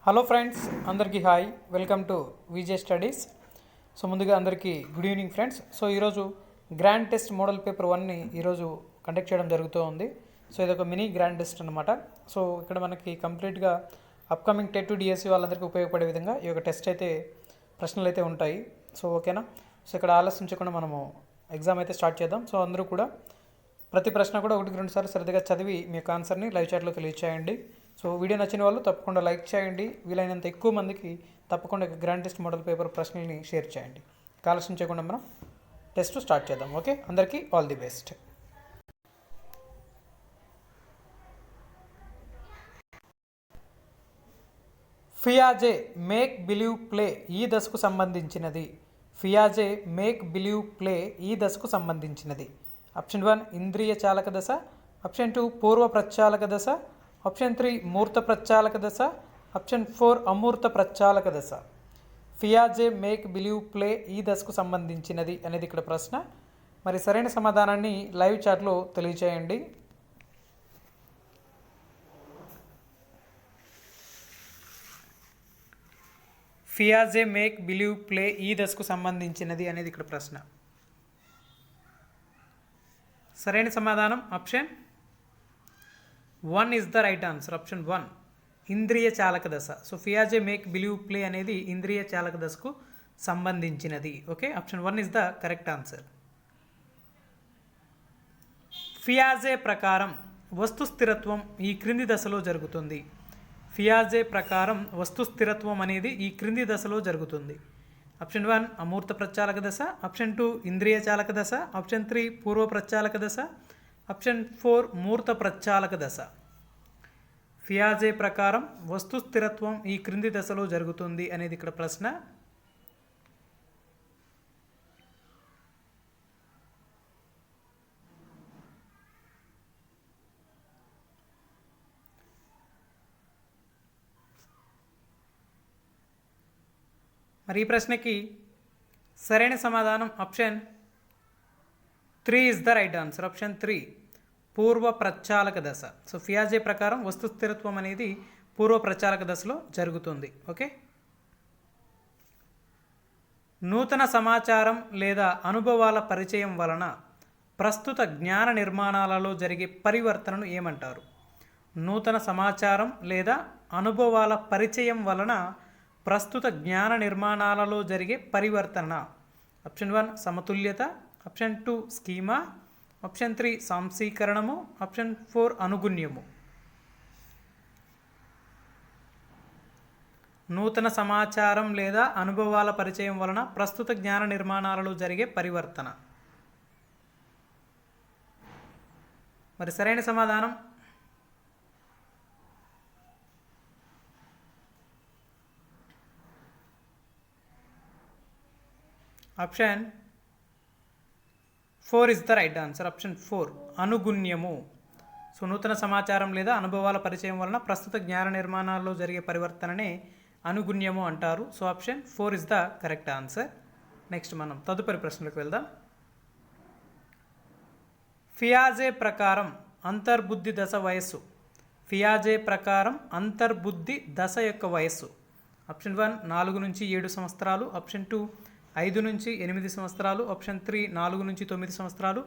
Hello friends, అందరికీ hi. Welcome to VJ studies. So ముందుగా అందరికీ గుడ్ ఈవినింగ్ ఫ్రెండ్స్. సో ఈరోజు గ్రాండ్ టెస్ట్ మోడల్ పేపర్ 1ని ఈరోజు కండక్ట్ చేయడం జరుగుతూ ఉంది. సో ఇది ఒక మినీ గ్రాండ్ టెస్ట్ అనమాట. సో ఇక్కడ మనకి కంప్లీట్గా అప్కమింగ్ టెట్ డిఎస్సి వాళ్ళందరికీ ఉపయోగపడే విధంగా ఈ యొక్క టెస్ట్ అయితే ప్రశ్నలు అయితే ఉంటాయి. సో ఓకేనా. సో ఇక్కడ ఆలస్యించకుండా మనము ఎగ్జామ్ అయితే స్టార్ట్ చేద్దాం. సో అందరూ కూడా ప్రతి ప్రశ్న కూడా 1-2 సార్లు శ్రద్ధగా చదివి మీ యొక్క ఆన్సర్ని లైవ్ చాట్లో తెలియచేయండి. సో వీడియో నచ్చిన వాళ్ళు తప్పకుండా లైక్ చేయండి. వీలైనంత ఎక్కువ మందికి తప్పకుండా గ్రాండ్ టెస్ట్ మోడల్ పేపర్ ప్రశ్నల్ని షేర్ చేయండి. ఆలస్యం చేయకుండా మనం టెస్ట్ స్టార్ట్ చేద్దాం. ఓకే, అందరికీ ఆల్ ది బెస్ట్. ఫియాజే మేక్ బిలీవ్ ప్లే ఈ దశకు సంబంధించినది. ఫియాజే మేక్ బిలీవ్ ప్లే ఈ దశకు సంబంధించినది. ఆప్షన్ 1 ఇంద్రియ చాలక దశ, ఆప్షన్ 2 పూర్వ ప్రచాలక దశ, ఆప్షన్ 3 మూర్త ప్రచాలక దశ, ఆప్షన్ 4 అమూర్త ప్రచాలక దశ. ఫియాజే మేక్ బిలీవ్ ప్లే ఈ దశకు సంబంధించినది అనేది ఇక్కడ ప్రశ్న. మరి సరైన సమాధానాన్ని లైవ్ చాట్లో తెలియచేయండి. ఫియాజే మేక్ బిలీవ్ ప్లే ఈ దశకు సంబంధించినది అనేది ఇక్కడ ప్రశ్న. సరైన సమాధానం option 1 is the right answer. Option 1 ఇంద్రియ చాలక దశ. సో ఫియాజే మేక్ బిలీవ్ ప్లే అనేది ఇంద్రియ చాలక దశకు సంబంధించినది. Okay, option 1 is the correct answer. ఫియాజే ప్రకారం వస్తు స్థిరత్వం ఈ క్రింది దశలో జరుగుతుంది. ఫియాజే ప్రకారం వస్తు స్థిరత్వం అనేది ఈ క్రింది దశలో జరుగుతుంది. ఆప్షన్ 1 అమూర్త ప్రచాలక దశ, ఆప్షన్ 2 ఇంద్రియ చాలక దశ, ఆప్షన్ 3 పూర్వ ప్రచాలక దశ, ఆప్షన్ 4 మూర్త ప్రచాలక దశ. ఫియాజే ప్రకారం వస్తు స్థిరత్వం ఈ క్రింది దశలో జరుగుతుంది అనేది ఇక్కడ ప్రశ్న. మరి ఈ ప్రశ్నకి సరైన సమాధానం option 3 is the right answer. Option 3 పూర్వ ప్రచాలక దశ. సో ఫియాజే ప్రకారం వస్తు స్థిరత్వం అనేది పూర్వ ప్రచాలక దశలో జరుగుతుంది. ఓకే, నూతన సమాచారం లేదా అనుభవాల పరిచయం వలన ప్రస్తుత జ్ఞాన నిర్మాణాలలో జరిగే పరివర్తనను ఏమంటారు? నూతన సమాచారం లేదా అనుభవాల పరిచయం వలన ప్రస్తుత జ్ఞాన నిర్మాణాలలో జరిగే పరివర్తన. ఆప్షన్ 1 సమతుల్యత, ఆప్షన్ 2 స్కీమా, ఆప్షన్ 3 సాంశీకరణము, ఆప్షన్ 4 అనుగుణ్యము. నూతన సమాచారం లేదా అనుభవాల పరిచయం వలన ప్రస్తుత జ్ఞాన నిర్మాణాలలో జరిగే పరివర్తన. మరి సరైన సమాధానం option 4 is the right answer. Option 4 అనుగుణ్యము. సో నూతన సమాచారం లేదా అనుభవాల పరిచయం వలన ప్రస్తుత జ్ఞాన నిర్మాణాల్లో జరిగే పరివర్తననే అనుగుణ్యము అంటారు. So option 4 is the correct answer. Next మనం తదుపరి ప్రశ్నలకు వెళ్దాం. ఫియాజే ప్రకారం అంతర్బుద్ధి దశ వయస్సు. ఫియాజే ప్రకారం అంతర్బుద్ధి దశ యొక్క వయస్సు. ఆప్షన్ 1 4 నుంచి 7 సంవత్సరాలు, ఆప్షన్ 2 5 నుంచి 8 సంవత్సరాలు, ఆప్షన్ 3 4 నుంచి 9 సంవత్సరాలు,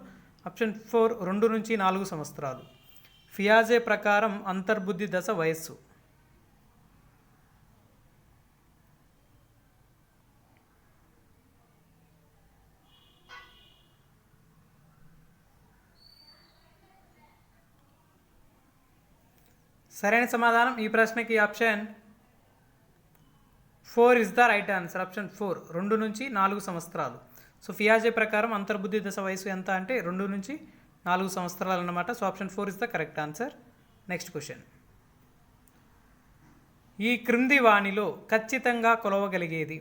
ఆప్షన్ 4 2 నుంచి 4 సంవత్సరాలు. ఫియాజే ప్రకారం అంతర్బుద్ధి దశ వయస్సు. సరైన సమాధానం ఈ ప్రశ్నకి option 4 is the right answer. Option 4 2 నుంచి 4 సంవత్సరాలు. సో ఫియాజే ప్రకారం అంతర్బుద్ధి దశ వయసు ఎంత అంటే 2 నుంచి 4 సంవత్సరాలు అన్నమాట. So option 4 is the correct answer. Next question. ఈ క్రింది వాణిలో ఖచ్చితంగా కొలవగలిగేది.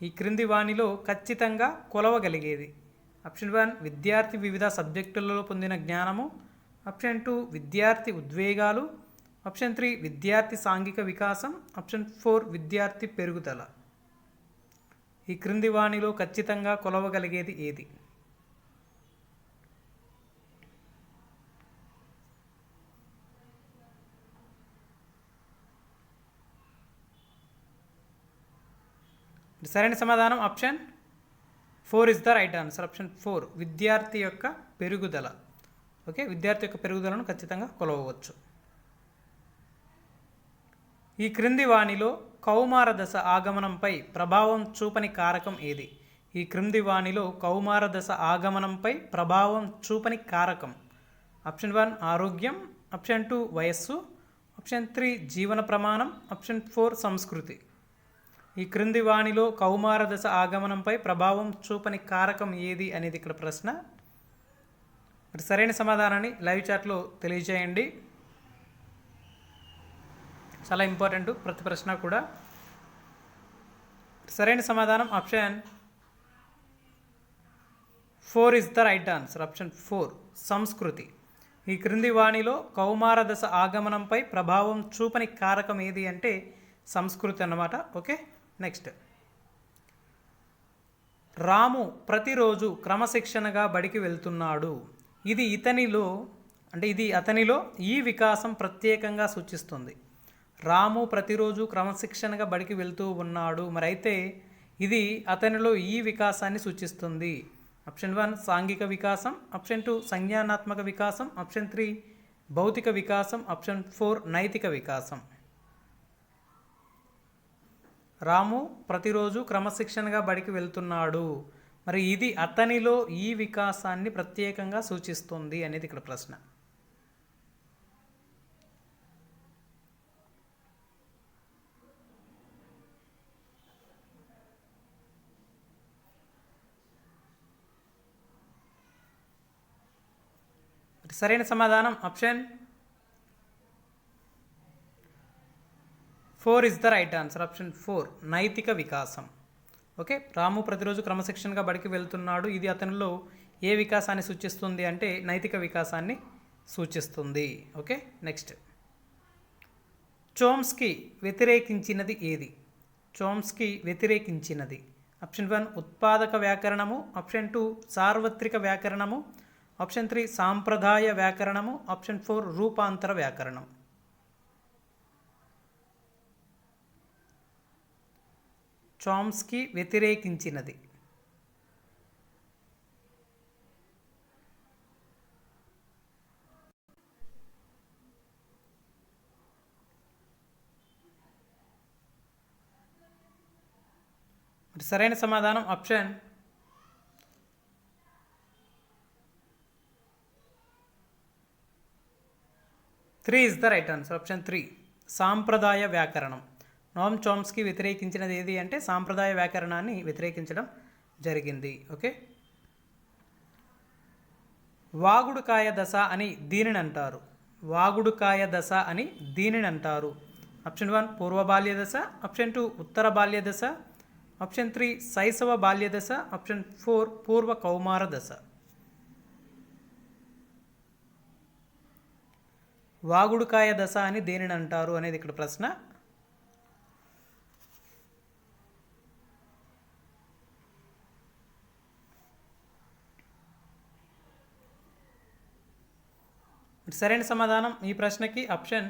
ఈ క్రింది వాణిలో ఖచ్చితంగా కొలవగలిగేది. ఆప్షన్ 1 విద్యార్థి వివిధ సబ్జెక్టులలో పొందిన జ్ఞానము, ఆప్షన్ 2 విద్యార్థి ఉద్వేగాలు, ఆప్షన్ 3 విద్యార్థి సాంఘిక వికాసం, ఆప్షన్ 4 విద్యార్థి పెరుగుదల. ఈ క్రింది వాణిలో ఖచ్చితంగా కొలవగలిగేది ఏది? సరైన సమాధానం option 4 is the right answer. Option 4 విద్యార్థి యొక్క పెరుగుదల. ఓకే, విద్యార్థి యొక్క పెరుగుదలను ఖచ్చితంగా కొలవవచ్చు. ఈ క్రింది వాణిలో కౌమార దశ ఆగమనంపై ప్రభావం చూపని కారకం ఏది? ఈ క్రింది వాణిలో కౌమార దశ ఆగమనంపై ప్రభావం చూపని కారకం. ఆప్షన్ 1 ఆరోగ్యం, ఆప్షన్ 2 వయస్సు, ఆప్షన్ 3 జీవన ప్రమాణం, ఆప్షన్ 4 సంస్కృతి. ఈ క్రింది వాణిలో కౌమార దశ ఆగమనంపై ప్రభావం చూపని కారకం ఏది అనేది ఇక్కడ ప్రశ్న. మరి సరైన సమాధానాన్ని లైవ్ చాట్లో తెలియజేయండి. చాలా ఇంపార్టెంట్ ప్రతి ప్రశ్న కూడా. సరైన సమాధానం option 4 is the right answer. Option 4 సంస్కృతి. ఈ క్రింది వాణిలో కౌమార దశ ఆగమనంపై ప్రభావం చూపని కారకం ఏది అంటే సంస్కృతి అన్నమాట. Okay, next. రాము ప్రతిరోజు క్రమశిక్షణగా బడికి వెళ్తున్నాడు. ఇది అతనిలో ఈ వికాసం ప్రత్యేకంగా సూచిస్తుంది. రాము ప్రతిరోజు క్రమశిక్షణగా బడికి వెళ్తూ ఉన్నాడు. మరి అయితే ఇది అతనిలో ఈ వికాసాన్ని సూచిస్తుంది. ఆప్షన్ 1 సాంఘిక వికాసం, ఆప్షన్ 2 సంజ్ఞానాత్మక వికాసం, ఆప్షన్ 3 భౌతిక వికాసం, ఆప్షన్ 4 నైతిక వికాసం. రాము ప్రతిరోజు క్రమశిక్షణగా బడికి వెళ్తున్నాడు. మరి ఇది అతనిలో ఈ వికాసాన్ని ప్రత్యేకంగా సూచిస్తుంది అనేది ఇక్కడ ప్రశ్న. సరైన సమాధానం option 4 is the right answer. Option 4 నైతిక వికాసం. ఓకే, రాము ప్రతిరోజు క్రమశిక్షణగా బడికి వెళ్తున్నాడు. ఇది అతనిలో ఏ వికాసాన్ని సూచిస్తుంది అంటే నైతిక వికాసాన్ని సూచిస్తుంది. Okay, next. చోమ్స్కీ వ్యతిరేకించినది ఏది? చోమ్స్కీ వ్యతిరేకించినది. ఆప్షన్ 1 ఉత్పాదక వ్యాకరణము, ఆప్షన్ 2 సార్వత్రిక వ్యాకరణము, ఆప్షన్ 3 సాంప్రదాయ వ్యాకరణము, ఆప్షన్ 4 రూపాంతర వ్యాకరణం. చోమ్స్కీ వ్యతిరేకించినది. సరైన సమాధానం option 3 is the right answer. Option 3 సాంప్రదాయ వ్యాకరణం. నోమ్ చోమ్స్కీ వ్యతిరేకించినది ఏది అంటే సాంప్రదాయ వ్యాకరణాన్ని వ్యతిరేకించడం జరిగింది. ఓకే, వాగుడుకాయ దశ అని దీనిని అంటారు. వాగుడుకాయ దశ అని దీనిని అంటారు. ఆప్షన్ 1 పూర్వ బాల్య దశ, ఆప్షన్ 2 ఉత్తర బాల్య దశ, ఆప్షన్ 3 శైశవ బాల్య దశ, ఆప్షన్ 4 పూర్వ కౌమార దశ. వాగుడుకాయ దశ అని దేనిని అంటారు అనేది ఇక్కడ ప్రశ్న. సరైన సమాధానం ఈ ప్రశ్నకి option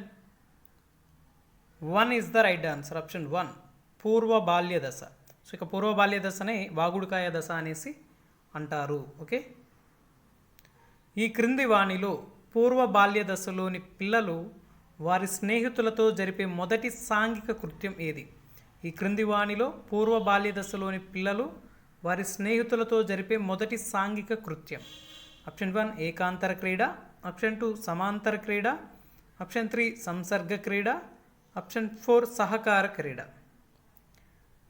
1 is the right answer. Option 1 పూర్వ బాల్య దశ. సో ఇక పూర్వ బాల్య దశనే వాగుడుకాయ దశ అనేసి అంటారు. ఓకే, ఈ క్రింది వాణిలో పూర్వ బాల్య దశలోని పిల్లలు వారి స్నేహితులతో జరిపే మొదటి సాంఘిక కృత్యం ఏది? ఈ క్రింది వాణిలో పూర్వ బాల్య దశలోని పిల్లలు వారి స్నేహితులతో జరిపే మొదటి సాంఘిక కృత్యం. ఆప్షన్ 1 ఏకాంతర క్రీడ, ఆప్షన్ 2 సమాంతర క్రీడ, ఆప్షన్ 3 సంసర్గ క్రీడ, ఆప్షన్ 4 సహకార క్రీడ.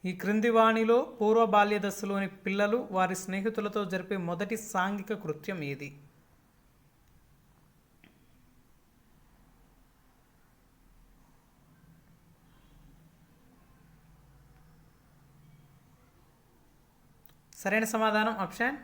ఈ క్రింది వాణిలో పూర్వ బాల్య దశలోని పిల్లలు వారి స్నేహితులతో జరిపే మొదటి సాంఘిక కృత్యం ఏది? సరైన సమాధానం option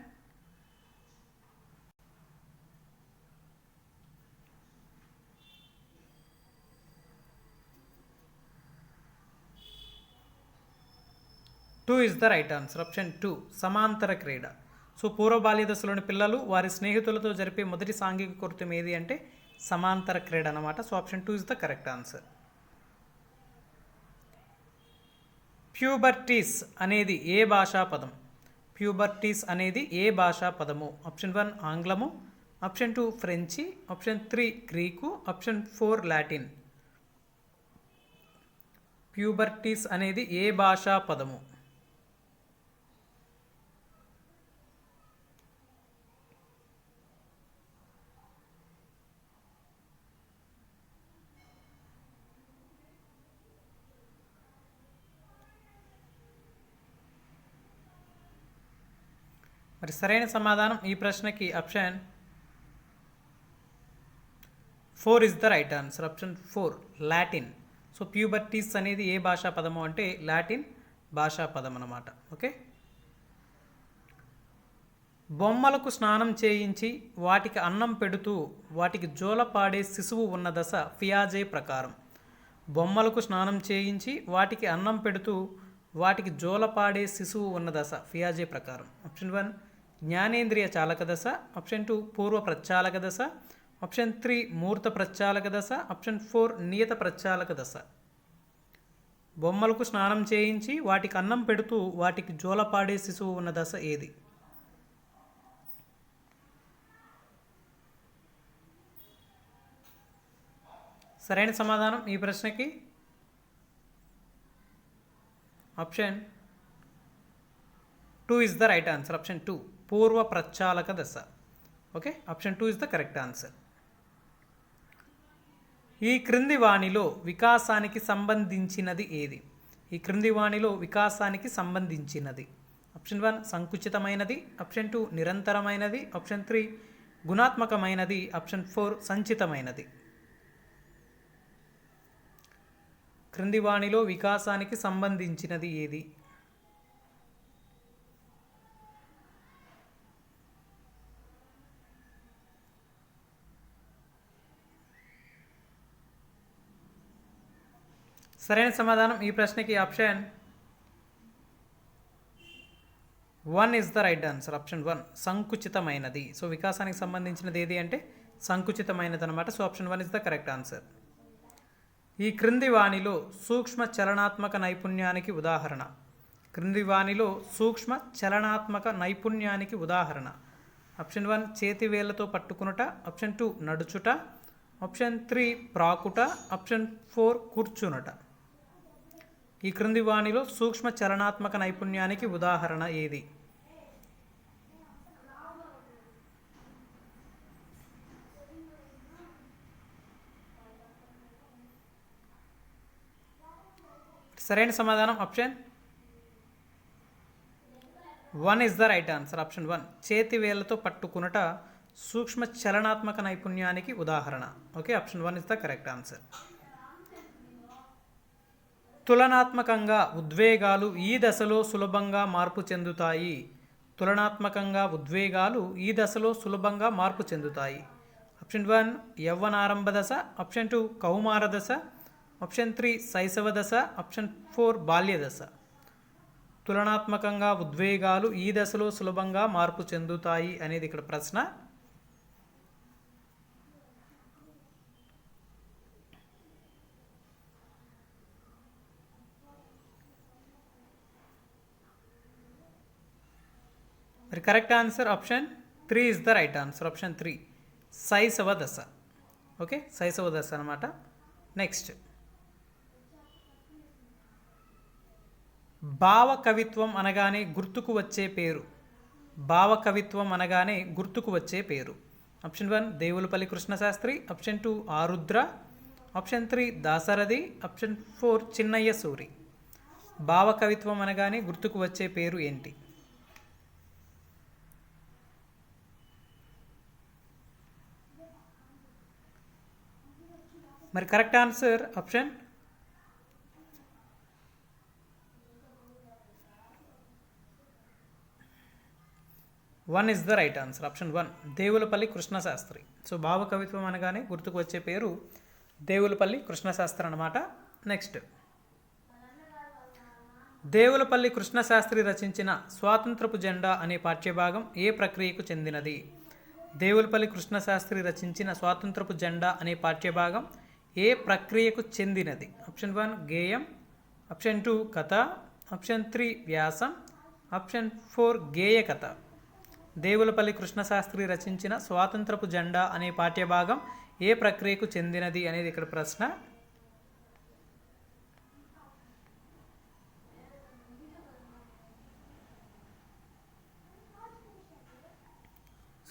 2 is the right answer. Option 2 సమాంతర క్రీడ. సో పూర్వ బాల్య దశలోని పిల్లలు వారి స్నేహితులతో జరిపే మొదటి సాంఘిక కృత్యం ఏది అంటే సమాంతర క్రీడ అన్నమాట. So option 2 is the correct answer. ప్యూబర్టీస్ అనేది ఏ భాషా పదం? ప్యూబర్టీస్ అనేది ఏ భాషా పదము? ఆప్షన్ 1 ఆంగ్లము, ఆప్షన్ 2 ఫ్రెంచి, ఆప్షన్ 3 గ్రీకు, ఆప్షన్ 4 లాటిన్. ప్యూబర్టీస్ అనేది ఏ భాషా పదము? మరి సరైన సమాధానం ఈ ప్రశ్నకి option 4 is the right answer. Option 4 Latin. So ప్యూబర్టీస్ అనేది ఏ భాషా పదము అంటే లాటిన్ భాషా పదం అన్నమాట. ఓకే. బొమ్మలకు స్నానం చేయించి వాటికి అన్నం పెడుతూ వాటికి జోలపాడే శిశువు ఉన్న దశ పియాజే ప్రకారం. బొమ్మలకు స్నానం చేయించి వాటికి అన్నం పెడుతూ వాటికి జోలపాడే శిశువు ఉన్న దశ పియాజే ప్రకారం. ఆప్షన్ 1 జ్ఞానేంద్రియ చాలక దశ, ఆప్షన్ 2 పూర్వ ప్రచాలక దశ, ఆప్షన్ 3 మూర్త ప్రచాలక దశ, ఆప్షన్ 4 నియత ప్రచాలక దశ. బొమ్మలకు స్నానం చేయించి వాటికి అన్నం పెడుతూ వాటికి జోలపాడే శిశువు ఉన్న దశ ఏది? సరైన సమాధానం ఈ ప్రశ్నకి option 2 is the right answer. Option 2 పూర్వ ప్రచాలక దశ. Okay, option 2 is the correct answer. ఈ క్రింది వాణిలో వికాసానికి సంబంధించినది ఏది? ఈ క్రింది వాణిలో వికాసానికి సంబంధించినది. ఆప్షన్ 1 సంకుచితమైనది, ఆప్షన్ 2 నిరంతరమైనది, ఆప్షన్ 3 గుణాత్మకమైనది, ఆప్షన్ 4 సంచితమైనది. క్రింది వాణిలో వికాసానికి సంబంధించినది ఏది? సరైన సమాధానం ఈ ప్రశ్నకి option 1 is the right answer. Option 1 సంకుచితమైనది. సో వికాసానికి సంబంధించినది ఏది అంటే సంకుచితమైనది అనమాట. So option 1 is the correct answer. ఈ క్రింది వాణిలో సూక్ష్మ చలనాత్మక నైపుణ్యానికి ఉదాహరణ. క్రింది వాణిలో సూక్ష్మ చలనాత్మక నైపుణ్యానికి ఉదాహరణ. ఆప్షన్ 1 చేతి వేళ్లతో పట్టుకునుట, ఆప్షన్ 2 నడుచుట, ఆప్షన్ 3 ప్రాకుట, ఆప్షన్ 4 కూర్చునుట. ఈ క్రింది వాణిలో సూక్ష్మ చలనాత్మక నైపుణ్యానికి ఉదాహరణ ఏది? సరైన సమాధానం option 1 is the right answer. Option 1 చేతి వేళ్లతో పట్టుకునుట సూక్ష్మ చలనాత్మక నైపుణ్యానికి ఉదాహరణ. Okay, option 1 is the correct answer. తులనాత్మకంగా ఉద్వేగాలు ఈ దశలో సులభంగా మార్పు చెందుతాయి. తులనాత్మకంగా ఉద్వేగాలు ఈ దశలో సులభంగా మార్పు చెందుతాయి. ఆప్షన్ 1 యవ్వనారంభ దశ, ఆప్షన్ 2 కౌమార దశ, ఆప్షన్ 3 శైశవ దశ, ఆప్షన్ 4 బాల్య దశ. తులనాత్మకంగా ఉద్వేగాలు ఈ దశలో సులభంగా మార్పు చెందుతాయి అనేది ఇక్కడ ప్రశ్న. మరి correct answer option 3 is the right answer. Option 3 శైశవ దశ. ఓకే, శైశవ దశ అనమాట. నెక్స్ట్, భావకవిత్వం అనగానే గుర్తుకు వచ్చే పేరు. భావకవిత్వం అనగానే గుర్తుకు వచ్చే పేరు. Option 1 Devulapalli Krishnasastri, option 2 Arudra, option 3 Dasarathi, option 4 Chinnayya Suri. భావకవిత్వం అనగానే గుర్తుకు వచ్చే పేరు ఏంటి? మరి correct answer option 1 is the right answer. Option 1 Devulapalli Krishnasastri. So భావకవిత్వం అనగానే గుర్తుకు వచ్చే పేరు దేవులపల్లి కృష్ణశాస్త్రి అనమాట. నెక్స్ట్, దేవులపల్లి కృష్ణశాస్త్రి రచించిన స్వాతంత్రపు జెండా అనే పాఠ్యభాగం ఏ ప్రక్రియకు చెందినది? దేవులపల్లి కృష్ణశాస్త్రి రచించిన స్వాతంత్రపు జెండా అనే పాఠ్యభాగం ఏ ప్రక్రియకు చెందినది? ఆప్షన్ 1 గేయం, ఆప్షన్ 2 కథ, ఆప్షన్ 3 వ్యాసం, ఆప్షన్ 4 గేయ కథ. దేవులపల్లి కృష్ణశాస్త్రి రచించిన స్వాతంత్రపు జెండా అనే పాఠ్యభాగం ఏ ప్రక్రియకు చెందినది అనేది ఇక్కడ ప్రశ్న.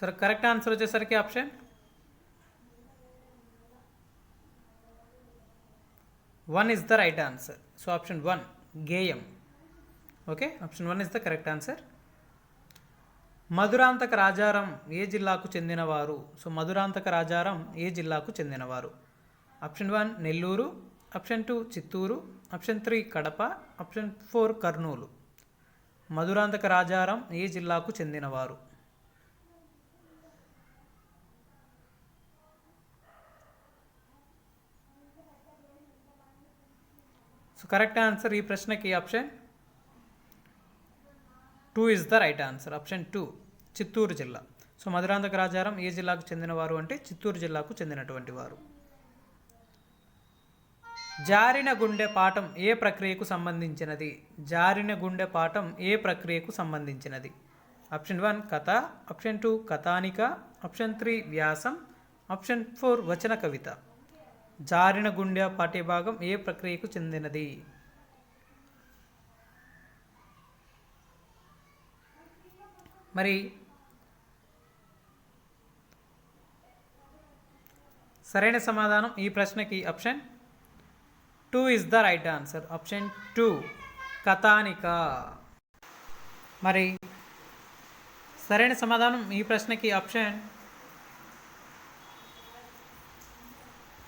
సరే, కరెక్ట్ ఆన్సర్ వచ్చేసరికి option 1 is the right answer. So option 1 గేయం. Okay, option 1 is the correct answer. Madhurantaka Rajaram ఏ జిల్లాకు చెందినవారు? సో మధురాంతక రాజారాం ఏ జిల్లాకు చెందినవారు? Option 1 Nellore, option 2 Chittoor, option 3 Kadapa, option 4 Kurnool. Madhurantaka Rajaram ఏ జిల్లాకు చెందినవారు? సో కరెక్ట్ ఆన్సర్ ఈ ప్రశ్నకి option 2 is the right answer. Option 2 Chittoor జిల్లా. సో మధురాంతక రాజారాం ఏ జిల్లాకు చెందినవారు అంటే చిత్తూరు జిల్లాకు చెందినటువంటి వారు. జారిన గుండె పాఠం ఏ ప్రక్రియకు సంబంధించినది? జారిన గుండె పాఠం ఏ ప్రక్రియకు సంబంధించినది? ఆప్షన్ 1 కథ, ఆప్షన్ 2 కథానిక, ఆప్షన్ 3 వ్యాసం, ఆప్షన్ 4 వచన కవిత. జారిన గుండె పాఠ్యభాగం ఏ ప్రక్రియకు చెందినది? మరి సరైన సమాధానం ఈ ప్రశ్నకి option 2 is the right answer. Option 2 కథానిక. మరి సరైన సమాధానం ఈ ప్రశ్నకి option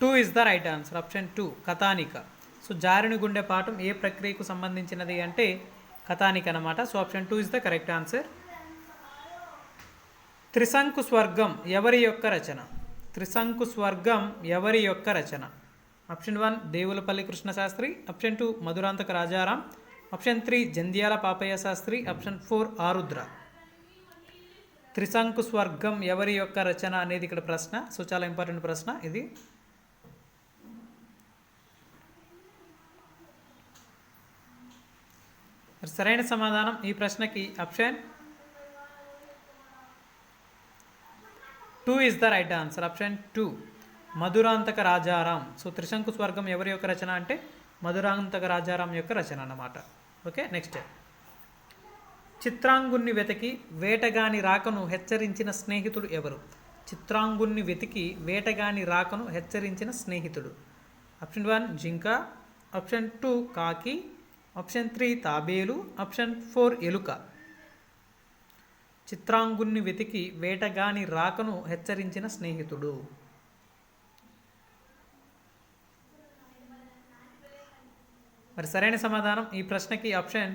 2 is the right answer. Option 2 Kathanika. So జారిన గుండె పాఠం ఏ ప్రక్రియకు సంబంధించినది అంటే కథానిక అన్నమాట. So option 2 is the correct answer. Trishanku Swargam ఎవరి యొక్క రచన? త్రిశంకు స్వర్గం ఎవరి యొక్క రచన? Option 1 Devulapalli Krishnasastri, option 2 Madhurantaka Rajaram, option 3 Jandhyala Papayya Sastri, option 4 Arudra. Trishanku Swargam ఎవరి యొక్క రచన అనేది ఇక్కడ ప్రశ్న. సో చాలా ఇంపార్టెంట్ ప్రశ్న ఇది. సరైన సమాధానం ఈ ప్రశ్నకి option 2 is the right answer. Option 2 Madhurantaka Rajaram. So Trishanku Swargam ఎవరి యొక్క రచన అంటే మధురాంతక రాజారాం యొక్క రచన అన్నమాట. Okay, next. చిత్రాంగుణ్ణి వెతికి వేటగాని రాకను హెచ్చరించిన స్నేహితుడు ఎవరు? చిత్రాంగుణ్ణి వెతికి వేటగాని రాకను హెచ్చరించిన స్నేహితుడు. ఆప్షన్ 1 జింక, ఆప్షన్ 2 కాకి, ఆప్షన్ 3 తాబేలు, ఆప్షన్ 4 ఎలుక. చిత్రాంగుణ్ణి వెతికి వేటగాని రాకను హెచ్చరించిన స్నేహితుడు. మరి సరైన సమాధానం ఈ ప్రశ్నకి option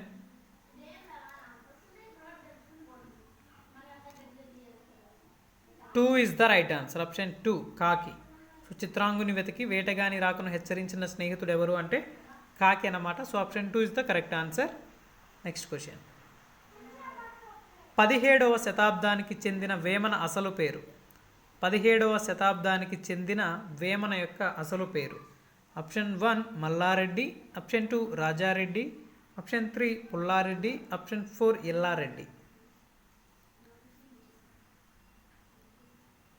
2 is the right answer. Option 2 కాకి. సో చిత్రాంగుని వెతికి వేటగాని రాకను హెచ్చరించిన స్నేహితుడు ఎవరు అంటే కాకి అన్నమాట. So option 2 is the correct answer. Next question. 17వ శతాబ్దానికి చెందిన వేమన అసలు పేరు? 17వ శతాబ్దానికి చెందిన వేమన యొక్క అసలు పేరు. Option 1 Mallareddy, option 2 Rajareddy, option 3 Pullareddy, option 4 Yellareddy.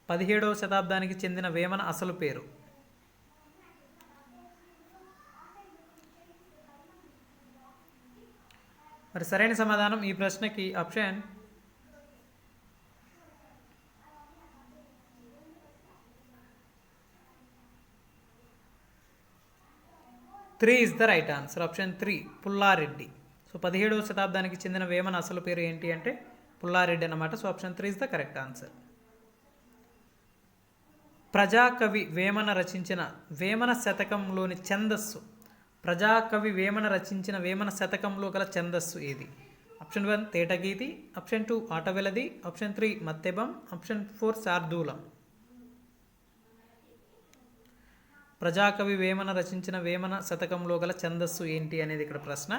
17వ శతాబ్దానికి చెందిన వేమన అసలు పేరు. మరి సరైన సమాధానం ఈ ప్రశ్నకి option 3 is the right answer. Option 3 Pullareddy. So 17వ శతాబ్దానికి చెందిన వేమన అసలు పేరు ఏంటి అంటే పుల్లారెడ్డి అన్నమాట. So option 3 is the correct answer. ప్రజాకవి వేమన రచించిన వేమన శతకంలోని ఛందస్సు. ప్రజాకవి వేమన రచించిన వేమన శతకంలో గల ఛందస్సు ఏది? ఆప్షన్ 1 తేటగీతి, ఆప్షన్ 2 ఆటవెలది, ఆప్షన్ 3 మత్తెబం, ఆప్షన్ 4 శార్దూలం. ప్రజాకవి వేమన రచించిన వేమన శతకంలో గల ఛందస్సు ఏంటి అనేది ఇక్కడ ప్రశ్న.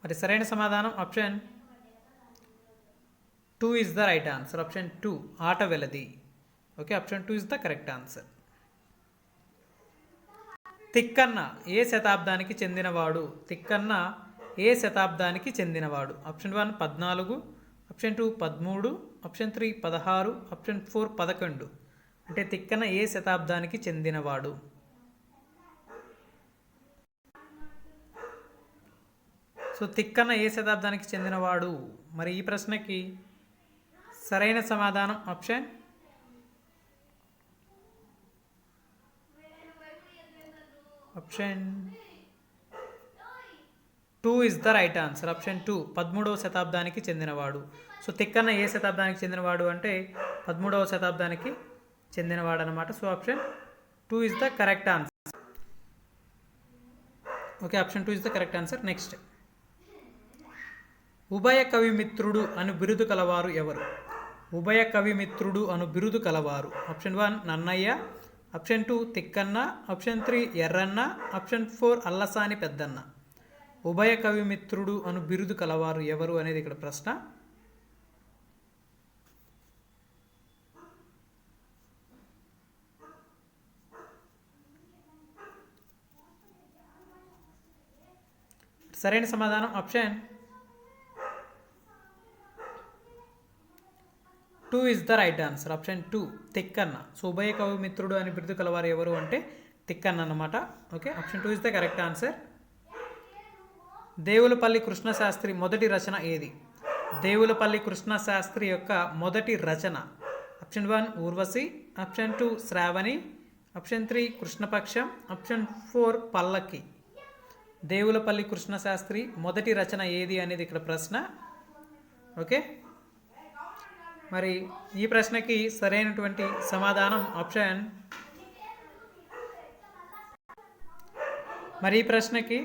మరి సరైన సమాధానం option 2 is the right answer. Option 2 ఆటవెలది. Okay, option 2 is the correct answer. Tikkana ఏ శతాబ్దానికి చెందినవాడు? తిక్కన్న ఏ శతాబ్దానికి చెందినవాడు? Option 1 14, option 2 13, option 3 16, option 4 11. అంటే తిక్కన్న ఏ శతాబ్దానికి చెందినవాడు? సో తిక్కన్న ఏ శతాబ్దానికి చెందినవాడు? మరి ఈ ప్రశ్నకి సరైన సమాధానం option 2 is the right answer. Option 2 13వ శతాబ్దానికి చెందినవాడు. సో తిక్కన్న ఏ శతాబ్దానికి చెందినవాడు అంటే 13వ శతాబ్దానికి చెందినవాడు అనమాట. So option 2 is the correct answer. Okay, option 2 is the correct answer. Next, ఉభయ కవిమిత్రుడు అను బిరుదు కలవారు ఎవరు? ఉభయ కవిమిత్రుడు అను బిరుదు కలవారు. Option 1 Nannaya, option 2 Tikkana, option 3 Errana, option 4 Allasani Peddana. ఉభయ కవిమిత్రుడు అను బిరుదు కలవారు ఎవరు అనేది ఇక్కడ ప్రశ్న. సరైన సమాధానం option 2 is the right answer. Option 2 Tikkana. So ఉభయ కవిమిత్రుడు అని బిరుదు కలవారు ఎవరు అంటే తిక్కన్న అన్నమాట. Okay, option 2 is the correct answer. Devulapalli Krishnasastri మొదటి రచన ఏది? దేవులపల్లి కృష్ణశాస్త్రి యొక్క మొదటి రచన. Option 1 Urvashi, option 2 Sravani, option 3 Krishnapaksham, option 4 పల్లకి. దేవులపల్లి కృష్ణశాస్త్రి మొదటి రచన ఏది అనేది ఇక్కడ ప్రశ్న. ఓకే, మరి ఈ ప్రశ్నకి సరైనటువంటి సమాధానం ఆప్షన్ మరి ఈ ప్రశ్నకి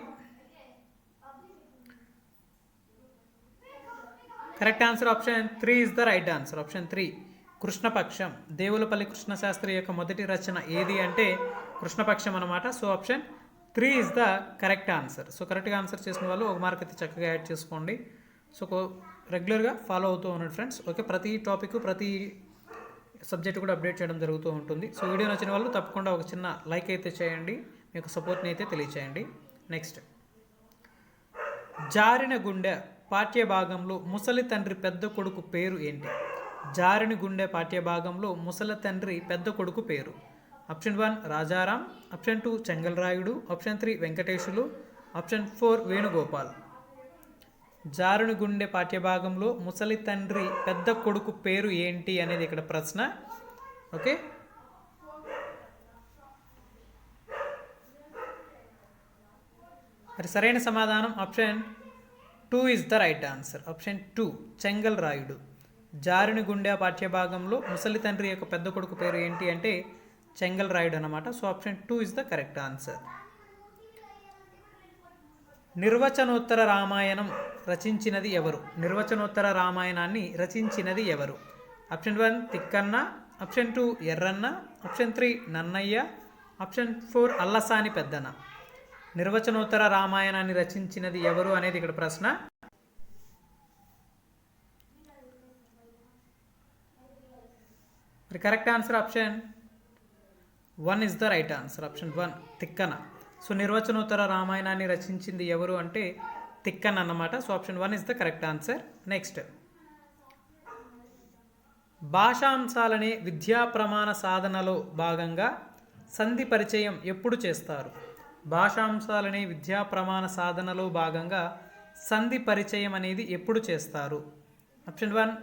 correct answer option 3 is the right answer. Option 3 Krishnapaksham. Devulapalli Krishnasastri యొక్క మొదటి రచన ఏది అంటే కృష్ణపక్షం అన్నమాట. So option 3 is the correct answer. So కరెక్ట్గా ఆన్సర్ చేసిన వాళ్ళు ఒక మార్క్ అయితే చక్కగా యాడ్ చేసుకోండి. సో రెగ్యులర్గా ఫాలో అవుతూ ఉండండి ఫ్రెండ్స్. ఓకే, ప్రతి టాపిక్ ప్రతి సబ్జెక్ట్ కూడా అప్డేట్ చేయడం జరుగుతూ ఉంటుంది. సో వీడియో నచ్చిన వాళ్ళు తప్పకుండా ఒక చిన్న లైక్ అయితే చేయండి, మీకు సపోర్ట్ని అయితే తెలియచేయండి. నెక్స్ట్, జారిన గుండె పాఠ్యభాగంలో ముసలి తండ్రి పెద్ద కొడుకు పేరు ఏంటి? జారిన గుండె పాఠ్యభాగంలో ముసలి తండ్రి పెద్ద కొడుకు పేరు. Option 1 Rajaram, option 2 Chengalrayudu, option 3 Venkatesulu, option 4 Venugopal. జారుని గుండె పాఠ్యభాగంలో ముసలి తండ్రి పెద్ద కొడుకు పేరు ఏంటి అనేది ఇక్కడ ప్రశ్న. ఓకే, మరి సరైన సమాధానం option 2 is the right answer. Option 2 Chengalrayudu. జారుని గుండె పాఠ్యభాగంలో ముసలి తండ్రి యొక్క పెద్ద కొడుకు పేరు ఏంటి అంటే చెంగల్రాయుడు అన్నమాట. So option 2 is the correct answer. Nirvachanottara Ramayanam రచించినది ఎవరు? నిర్వచనోత్తర రామాయణాన్ని రచించినది ఎవరు? Option 1 Tikkanna, option 2 Erranna, option 3 Nannaya, option 4 Allasani Peddanna. నిర్వచనోత్తర రామాయణాన్ని రచించినది ఎవరు అనేది ఇక్కడ ప్రశ్న. మరి correct answer option 1 is the right answer. Option 1 Tikkana. So నిర్వచనోత్తర రామాయణాన్ని రచించింది ఎవరు అంటే తిక్కన్ అన్నమాట. So option 1 is the correct answer. Next, భాషాంశాలనే విద్యా ప్రమాణ సాధనలో భాగంగా సంధి పరిచయం ఎప్పుడు చేస్తారు? భాషాంశాలనే విద్యా ప్రమాణ సాధనలో భాగంగా సంధి పరిచయం అనేది ఎప్పుడు చేస్తారు? ఆప్షన్ 1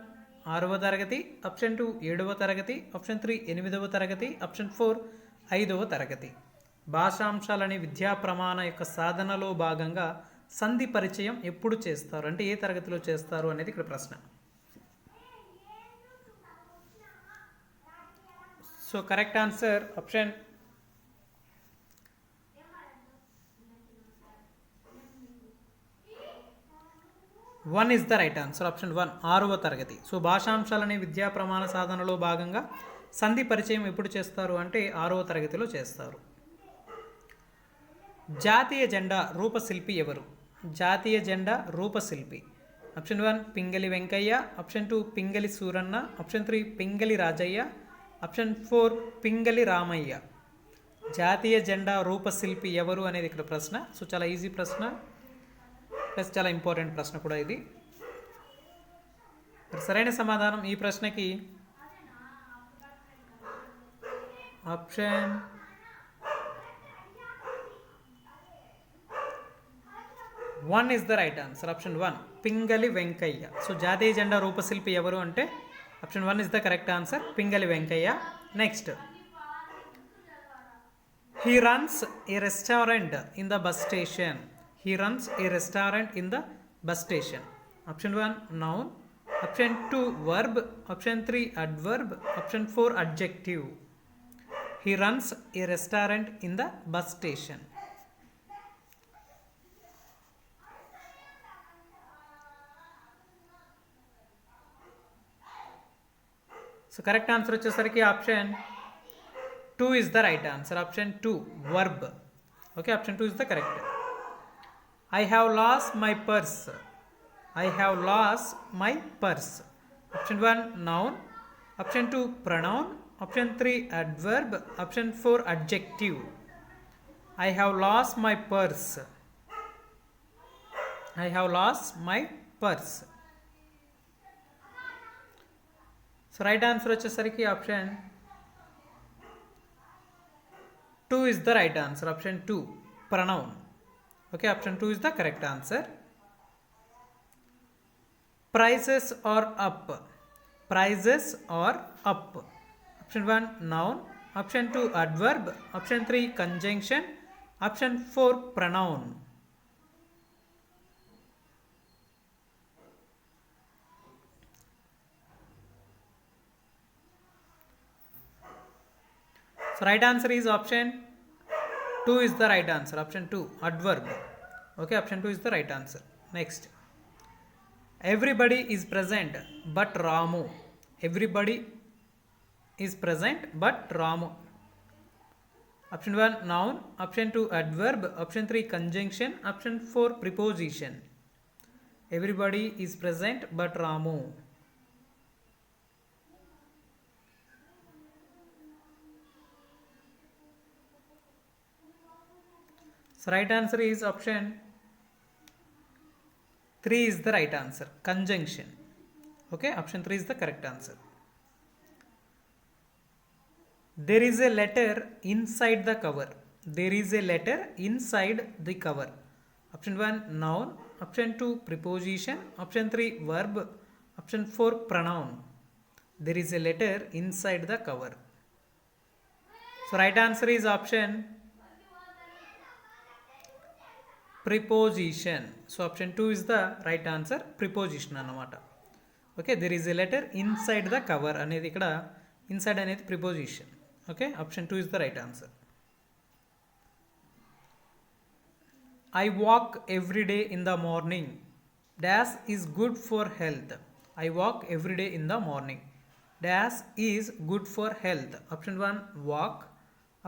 6వ తరగతి, ఆప్షన్ 2 7వ తరగతి, ఆప్షన్ 3 8వ తరగతి, ఆప్షన్ 4 5వ తరగతి. భాషాంశాలనే విద్యా ప్రమాణ యొక్క సాధనలో భాగంగా సంధి పరిచయం ఎప్పుడు చేస్తారు అంటే ఏ తరగతిలో చేస్తారు అనేది ఇక్కడ ప్రశ్న. So correct answer option 1 is the right answer. Option 1 6వ తరగతి. సో భాషాంశాలనే విద్యా ప్రమాణ సాధనలో భాగంగా సంధి పరిచయం ఎప్పుడు చేస్తారు అంటే 6వ తరగతిలో చేస్తారు. జాతీయ జెండా రూపశిల్పి ఎవరు? జాతీయ జెండా రూపశిల్పి. Option 1 Pingali Venkayya, option 2 Pingali Suranna, option 3 Pingali Rajayya, option 4 Pingali Ramayya. జాతీయ జెండా రూపశిల్పి ఎవరు అనేది ఇక్కడ ప్రశ్న. సో చాలా ఈజీ ప్రశ్న ప్లస్ చాలా ఇంపార్టెంట్ ప్రశ్న కూడా ఇది. సరైన సమాధానం ఈ ప్రశ్నకి option 1 is the right answer. Option 1 Pingali Venkaiah. So జాతీయ జెండా రూపశిల్పి ఎవరు అంటే option 1 is the correct answer, Pingali Venkaiah. Next, he runs a restaurant in the bus station. He runs a restaurant in the bus station. Option 1 noun, option 2 verb, option 3 adverb, option 4 adjective. He runs a restaurant in the bus station. So correct answer వచ్చేసరికి option 2 is the right answer. Option 2 verb. Okay, option 2 is the correct. I have lost my purse. I have lost my purse. Option 1 noun, option 2 pronoun, option 3 adverb, option 4 adjective. I have lost my purse. I have lost my purse. So right answer వచ్చేసరికి option 2 is the right answer. Option 2 pronoun. Okay, option 2 is the correct answer. Prices are up. Prices are up. Option 1 noun, option 2 adverb, option 3 conjunction, option 4 pronoun. So right answer is option 2 is the right answer. Option 2 adverb. Okay, option 2 is the right answer. Next, everybody is present but Ramu. Everybody is present but Ramu. Option 1 noun, option 2 adverb, option 3 conjunction, option 4 preposition. Everybody is present but Ramu. So right answer is option 3 is the right answer, conjunction. Okay, option 3 is the correct answer. There is a letter inside the cover. There is a letter inside the cover. Option 1 noun, option 2 preposition, option 3 verb, option 4 pronoun. There is a letter inside the cover. So right answer is option preposition. So option 2 is the right answer, preposition అన్నమాట. Okay, there is a letter inside the cover అనేది ఇక్కడ inside అనేది preposition. Okay, option 2 is the right answer. I walk every day in the morning. Dash is good for health. I walk every day in the morning. Dash is good for health. Option 1 walk,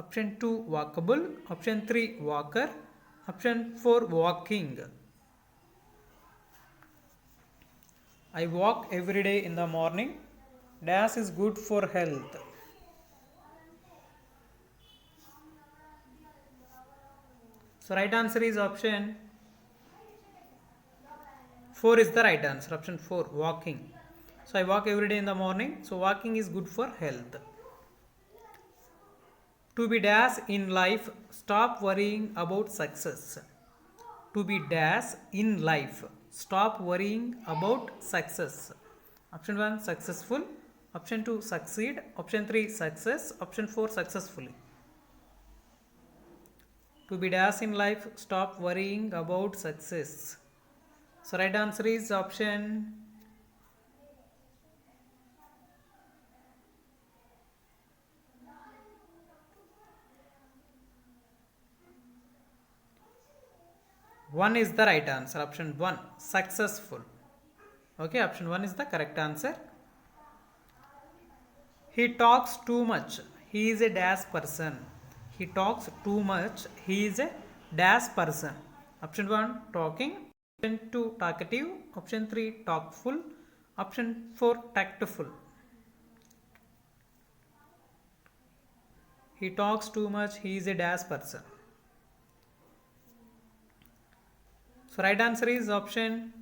option 2 walkable, option 3 walker, option 4 walking. I walk every day in the morning. Dash is good for health. So right answer is option 4 is the right answer. Option 4 walking. So I walk every day in the morning. So walking is good for health. To be dash in life, stop worrying about success. To be dash in life, stop worrying about success. Option 1 successful, option 2 succeed, option 3 success, option 4 successfully. To be dash in life, stop worrying about success. So right answer is option 1 is the right answer. Option 1 successful. Okay, option 1 is the correct answer. He talks too much. He is a dash person. He talks too much. He is a dash person. Option 1 talking, option 2 talkative, option 3 talkful, option 4 tactful. he talks too much, he is a dash person. So right answer is option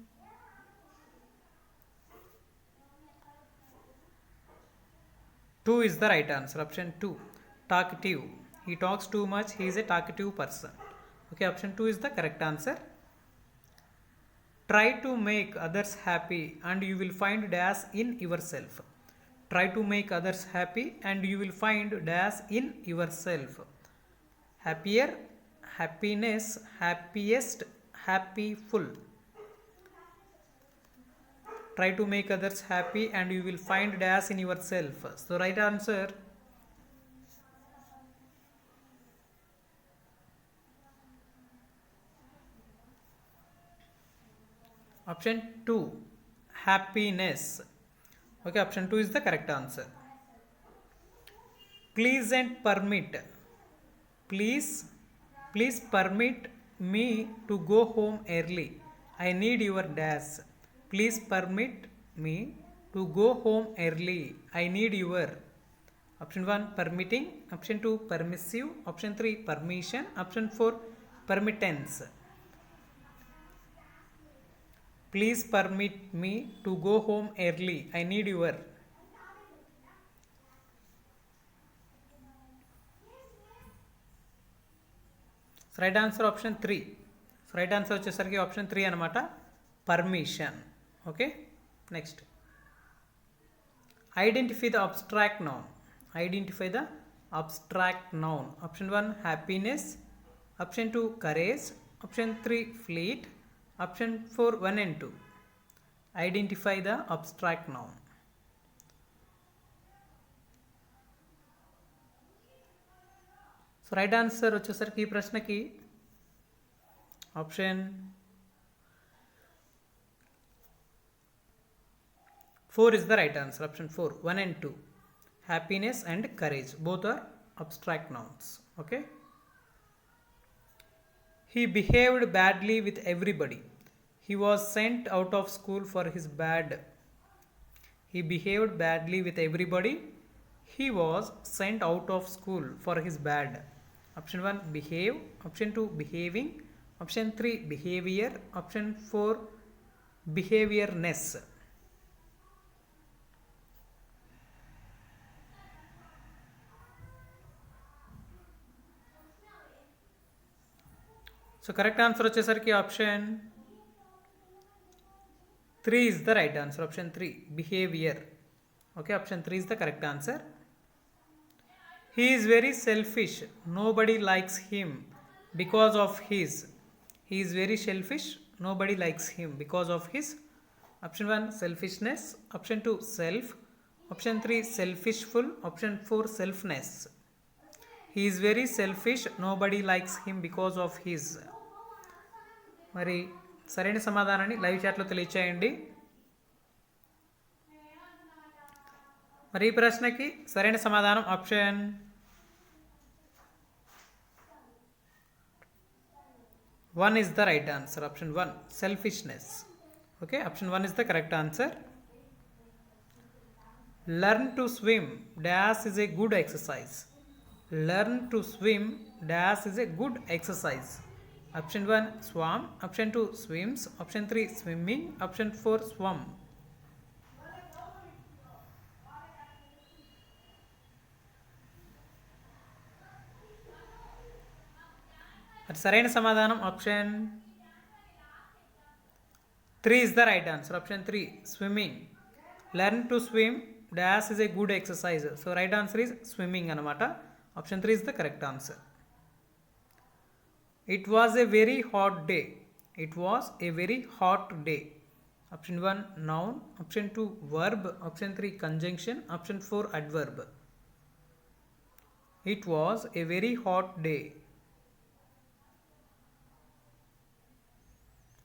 2 is the right answer. Option 2, talkative. He talks too much, he is a talkative person. Okay, option 2 is the correct answer. Try to make others happy and you will find dash in yourself. Try to make others happy and you will find dash in yourself. Happier, happiness, happiest, happyful. Try to make others happy and you will find dash in yourself. So right answer option 2, happiness. Okay, option 2 is the correct answer. Please and permit. Please permit me to go home early. I need your dash. Please permit me to go home early. I need your. Option 1, permitting. Option 2, permissive. Option 3, permission. Option 4, permittance. Please permit me to go home early. I need your. Right answer option 3. Right answer వచ్చేసరికి option 3 అనమాట, permission. Okay, next identify the abstract noun. Identify the abstract noun. Option 1, happiness. Option 2, courage. Option 3, fleet. Option 4, 1 and 2. Identify the abstract noun. So right answer వచ్చేసరికి ఈ ప్రశ్నకి option 4 is the right answer. Option 4, 1 and 2. Happiness and courage, both are abstract nouns. Okay. He behaved badly with everybody. He was sent out of school for his bad. He behaved badly with everybody. He was sent out of school for his bad. Option 1, behave. Option 2, behaving. Option 3, behavior. Option 4, behaviorness. So correct answer వచ్చేసరికి option 3 is the right answer. Option 3, behavior. Okay, option 3 is the correct answer. He is very selfish. Nobody likes him because of his. He is very selfish. Nobody likes him because of his. Option 1, selfishness. Option 2, self. Option 3, selfishful. Option 4, selfness. He is very selfish. Nobody likes him because of his. మరి సరైన సమాధానాన్ని live చాట్లో తెలియచేయండి. మరి ఈ ప్రశ్నకి సరైన సమాధానం option 1 is the right answer. Option 1, selfishness. Okay, option 1 is the correct answer. Learn to swim dash is a good exercise. Learn to swim dash is a good exercise. Option 1, swam. Option 2, swims. Option 3, swimming. Option 4, swam. అది సరైన సమాధానం option 3 is the right answer. Option 3, swimming. Learn to swim dash is a good exercise. So right answer is swimming అనమాట. Option 3 is the correct answer. It was a very hot day. It was a very hot day. Option 1, noun. Option 2, verb. Option 3, conjunction. Option 4, adverb. It was a very hot day.